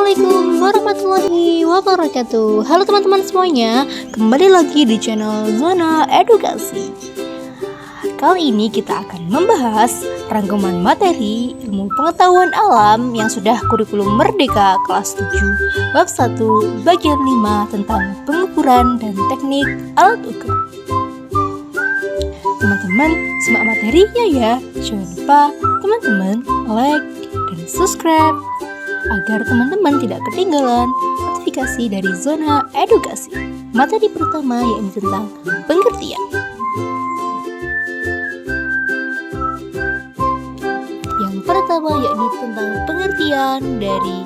Assalamualaikum warahmatullahi wabarakatuh. Halo teman-teman semuanya, kembali lagi di channel Zona Edukasi. Kali ini kita akan membahas rangkuman materi ilmu pengetahuan alam yang sudah kurikulum Merdeka kelas 7 bab 1 bagian 5 tentang pengukuran dan teknik alat ukur. Teman-teman, simak materinya ya. Jangan lupa teman-teman like dan subscribe agar teman-teman tidak ketinggalan notifikasi dari Zona Edukasi. Materi pertama yaitu tentang pengertian. Yang pertama yakni tentang pengertian dari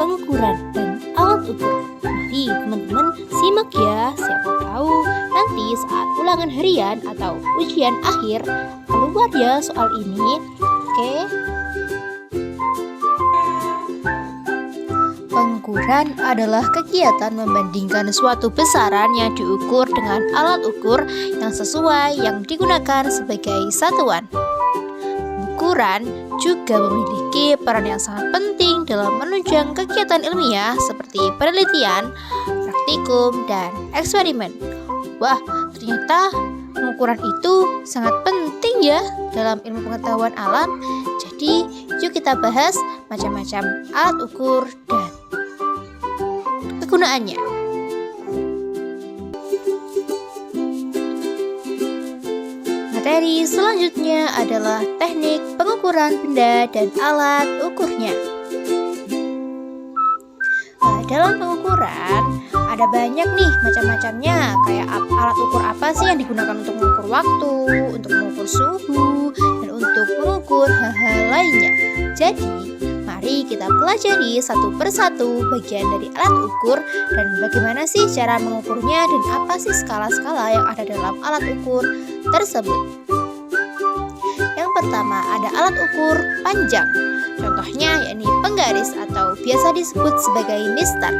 pengukuran dan alat ukur. Mari teman-teman simak ya, siapa tahu nanti saat ulangan harian atau ujian akhir keluar ya soal ini. Oke. Pengukuran adalah kegiatan membandingkan suatu besaran yang diukur dengan alat ukur yang sesuai yang digunakan sebagai satuan. Ukuran juga memiliki peran yang sangat penting dalam menunjang kegiatan ilmiah seperti penelitian, praktikum, dan eksperimen. Wah, ternyata pengukuran itu sangat penting ya dalam ilmu pengetahuan alam. Jadi, yuk kita bahas macam-macam alat ukur dan kegunaannya. Materi selanjutnya adalah teknik pengukuran benda dan alat ukurnya. Dalam pengukuran ada banyak nih macam-macamnya, kayak alat ukur apa sih yang digunakan untuk mengukur waktu, untuk mengukur suhu, dan untuk mengukur hal-hal lainnya. Jadi, mari kita pelajari satu persatu bagian dari alat ukur dan bagaimana sih cara mengukurnya dan apa sih skala-skala yang ada dalam alat ukur tersebut. Yang pertama ada alat ukur panjang. Contohnya yakni penggaris atau biasa disebut sebagai mistar.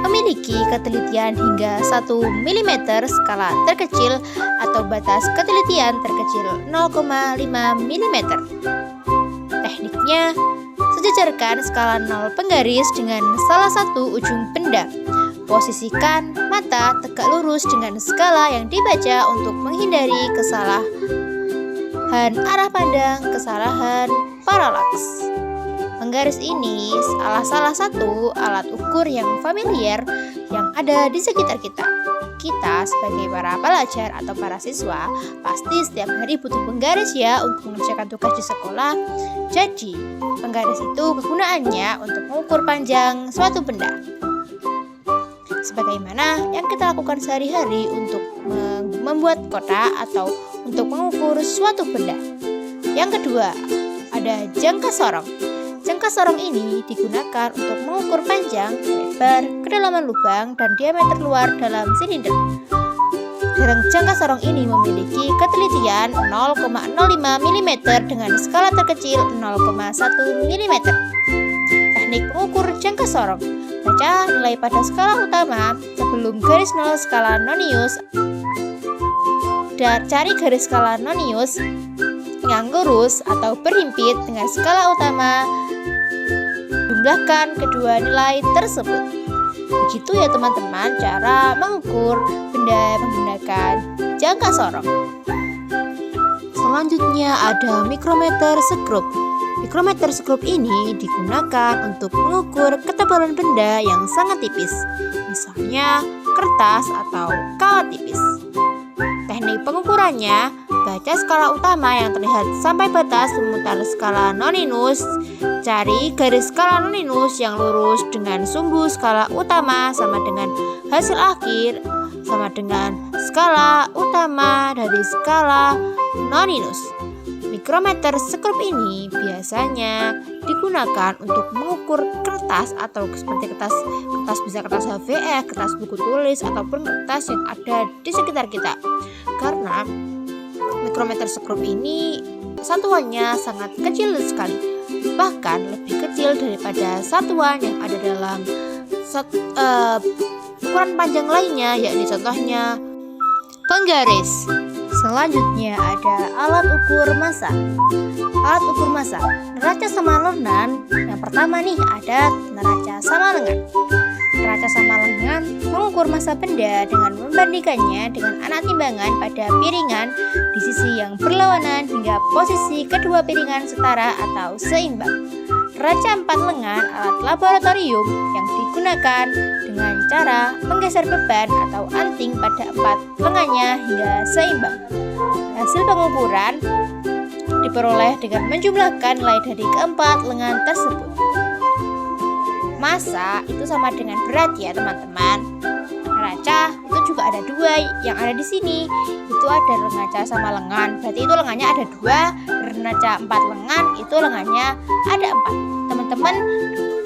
Memiliki ketelitian hingga 1 mm skala terkecil atau batas ketelitian terkecil 0,5 mm. Tekniknya, sejajarkan skala 0 penggaris dengan salah satu ujung benda. Posisikan mata tegak lurus dengan skala yang dibaca untuk menghindari kesalahan arah pandang, kesalahan paralaks. Penggaris ini salah satu alat ukur yang familiar yang ada di sekitar kita. Kita sebagai para pelajar atau para siswa pasti setiap hari butuh penggaris ya untuk mengerjakan tugas di sekolah. Jadi, penggaris itu kegunaannya untuk mengukur panjang suatu benda. Sebagaimana yang kita lakukan sehari-hari untuk membuat kotak atau untuk mengukur suatu benda. Yang kedua, ada jangka sorong. Jangka sorong ini digunakan untuk mengukur panjang, lebar, kedalaman lubang, dan diameter luar dalam silinder. Jangka sorong ini memiliki ketelitian 0,05 mm dengan skala terkecil 0,1 mm. Teknik mengukur jangka sorong. Baca nilai pada skala utama sebelum garis 0 skala nonius. Dan cari garis skala nonius yang lurus atau berhimpit dengan skala utama. Jumlahkan kedua nilai tersebut. Begitu ya teman-teman cara mengukur benda menggunakan jangka sorong. Selanjutnya ada mikrometer skrup. Mikrometer skrup ini digunakan untuk mengukur ketebalan benda yang sangat tipis, misalnya kertas atau kawat tipis. Teknik pengukurannya, baca skala utama yang terlihat sampai batas memutar skala noninus. Cari garis skala noninus yang lurus dengan sumbu skala utama sama dengan hasil akhir sama dengan skala utama dari skala noninus. Mikrometer skrup ini biasanya digunakan untuk mengukur kertas atau seperti kertas bisa kertas HVS, kertas buku tulis ataupun kertas yang ada di sekitar kita. Karena mikrometer skrup ini satuannya sangat kecil sekali, bahkan lebih kecil daripada satuan yang ada dalam ukuran panjang lainnya, yakni contohnya penggaris. Selanjutnya ada alat ukur massa. Alat ukur massa. neraca sama lengan, yang pertama nih ada neraca sama lengan. Neraca sama lengan mengukur massa benda dengan membandingkannya dengan anak timbangan pada piringan di sisi yang berlawanan hingga posisi kedua piringan setara atau seimbang. Neraca 4 lengan alat laboratorium yang digunakan dengan cara menggeser beban atau anting pada 4 lengannya hingga seimbang. Hasil pengukuran diperoleh dengan menjumlahkan nilai dari keempat lengan tersebut. Massa itu sama dengan berat ya teman-teman. Neraca itu juga ada 2 yang ada di sini. Itu ada neraca sama lengan. Berarti itu lengannya ada 2. Neraca 4 lengan itu lengannya ada 4. Teman-teman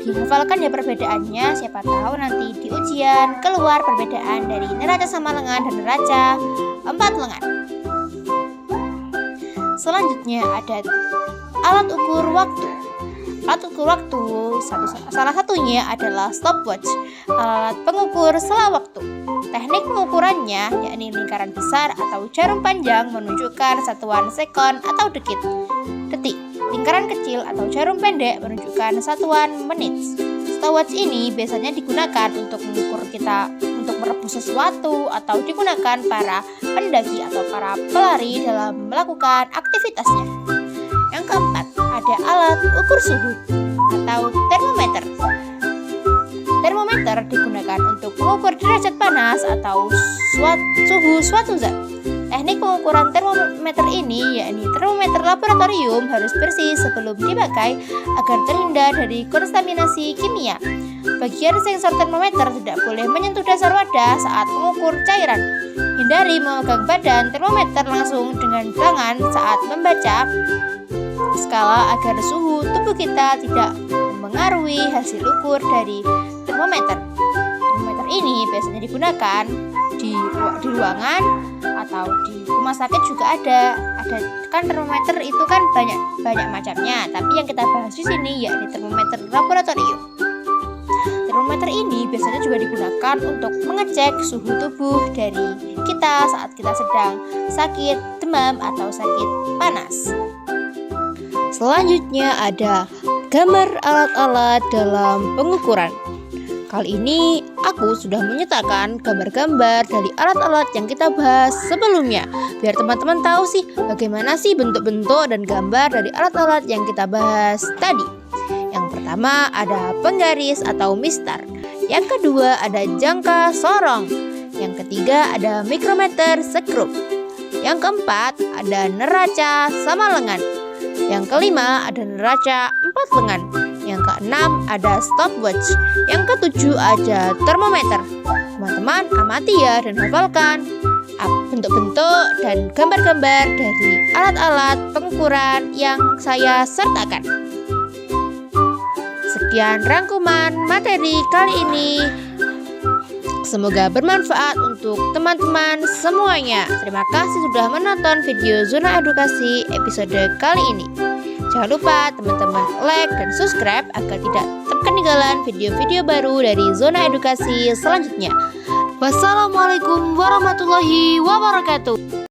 dihafalkan ya perbedaannya. Siapa tahu nanti di ujian keluar perbedaan dari neraca sama lengan dan neraca 4 lengan. Selanjutnya ada alat ukur waktu. Alat ukur waktu salah satunya adalah stopwatch, alat pengukur sela waktu. Teknik pengukurannya yakni lingkaran besar atau jarum panjang menunjukkan satuan sekon atau detik. Lingkaran kecil atau jarum pendek menunjukkan satuan menit. Stopwatch ini biasanya digunakan untuk mengukur kita untuk merebus sesuatu atau digunakan para pendaki atau para pelari dalam melakukan aktivitasnya. Yang keempat, ada alat ukur suhu atau termometer. Termometer digunakan untuk mengukur derajat panas atau suhu suatu zat. Teknik pengukuran termometer ini yakni termometer laboratorium harus bersih sebelum dipakai agar terhindar dari kontaminasi kimia. Bagian sensor termometer tidak boleh menyentuh dasar wadah saat mengukur cairan. Hindari memegang badan termometer langsung dengan tangan saat membaca skala agar suhu tubuh kita tidak mempengaruhi hasil ukur dari termometer. Termometer ini biasanya digunakan di ruangan atau di rumah sakit juga ada kan termometer itu kan banyak macamnya, tapi yang kita bahas di sini yakni termometer laboratorium. Termometer ini biasanya juga digunakan untuk mengecek suhu tubuh dari kita saat kita sedang sakit demam atau sakit panas. Selanjutnya ada gambar alat-alat dalam pengukuran. Kali ini aku sudah menyertakan gambar-gambar dari alat-alat yang kita bahas sebelumnya. Biar teman-teman tahu sih bagaimana sih bentuk-bentuk dan gambar dari alat-alat yang kita bahas tadi. Yang pertama ada penggaris atau mistar. Yang kedua ada jangka sorong. Yang ketiga ada mikrometer sekrup. Yang keempat ada neraca sama lengan. Yang kelima ada neraca 4 lengan. Yang keenam ada stopwatch. Yang ketujuh ada termometer. Teman-teman amati ya dan hafalkan bentuk-bentuk dan gambar-gambar dari alat-alat pengukuran yang saya sertakan. Sekian rangkuman materi kali ini. Semoga bermanfaat untuk teman-teman semuanya. Terima kasih sudah menonton video Zona Edukasi episode kali ini. Jangan lupa teman-teman like dan subscribe agar tidak ketinggalan video-video baru dari Zona Edukasi selanjutnya. Wassalamualaikum warahmatullahi wabarakatuh.